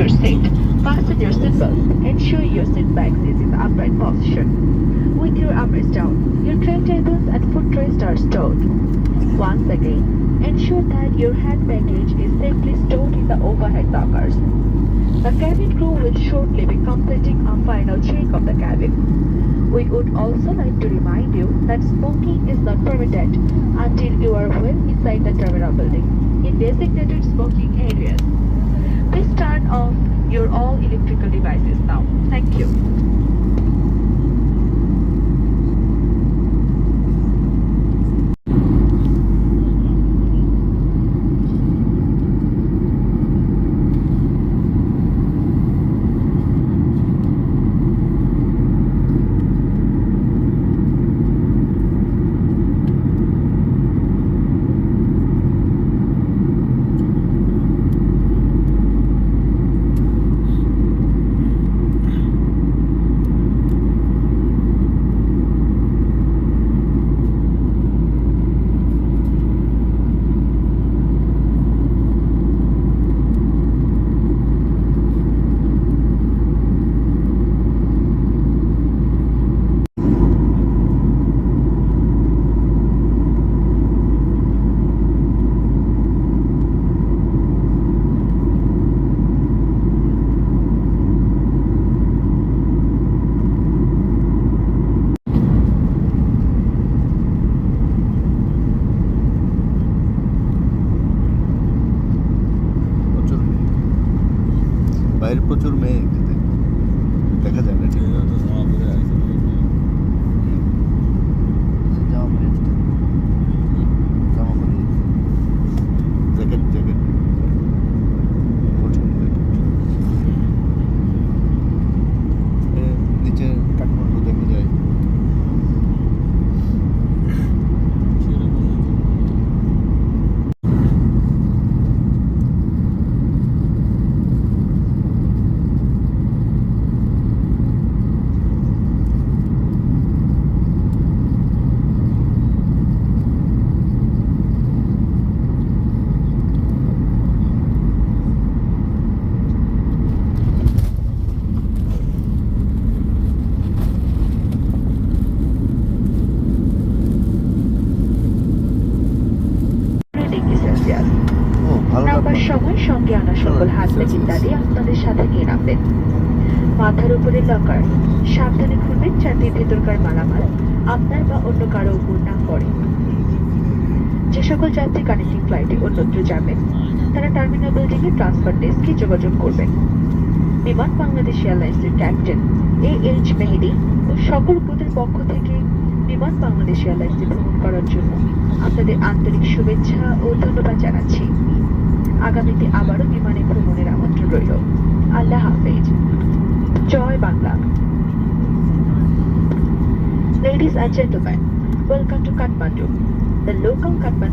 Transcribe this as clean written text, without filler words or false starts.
your seat. Fasten your seatbelt. Ensure your seat back is in the upright position. With your armrest down, your tray tables and footrest are stored. Once again, ensure that your hand baggage is safely stored in the overhead lockers. The cabin crew will shortly be completing a final check of the cabin. We would also like to remind you that smoking is not permitted until you are well inside the terminal building in designated smoking areas. Please turn off your all electrical devices now. Thank you. বাইরে প্রচুর মেঘ, দেখা যায় না ঠিক মতো। জামা পরে জ্যাকেট নিচে কাঠমান্ডু দেখা যায়। নামার সময় সঙ্গে আনা সকল হাত ব্যাগ ইত্যাদি আপনাদের সাথে নিয়ে নামবেন। মাথার উপরে লকার, সাবধানে খুলবেন যাতে ভেতরকার মালামাল আপনার বা অন্য কারো উপর না পড়ে। যে সকল যাত্রী কানেক্টিং ফ্লাইটে অন্যত্র যাবেন তারা টার্মিনাল বিল্ডিং এ ট্রান্সফার ডেস্কে যোগাযোগ করবেন। বিমান বাংলাদেশ এয়ারলাইন্সের ক্যাপ্টেন AH মেহেদি ও সকল ক্রুদের পক্ষ থেকে বিমান বাংলাদেশ এয়ারলাইন্সে ভ্রমণ করার জন্য আপনাদের আন্তরিক শুভেচ্ছা ও ধন্যবাদ জানাচ্ছি। আগামীতে আবারও বিমানে ভ্রমণের আমন্ত্রণ রইল। আল্লাহ হাফেজ। জয় Bangla. Ladies and gentlemen, welcome to Kathmandu. The local Kathmandu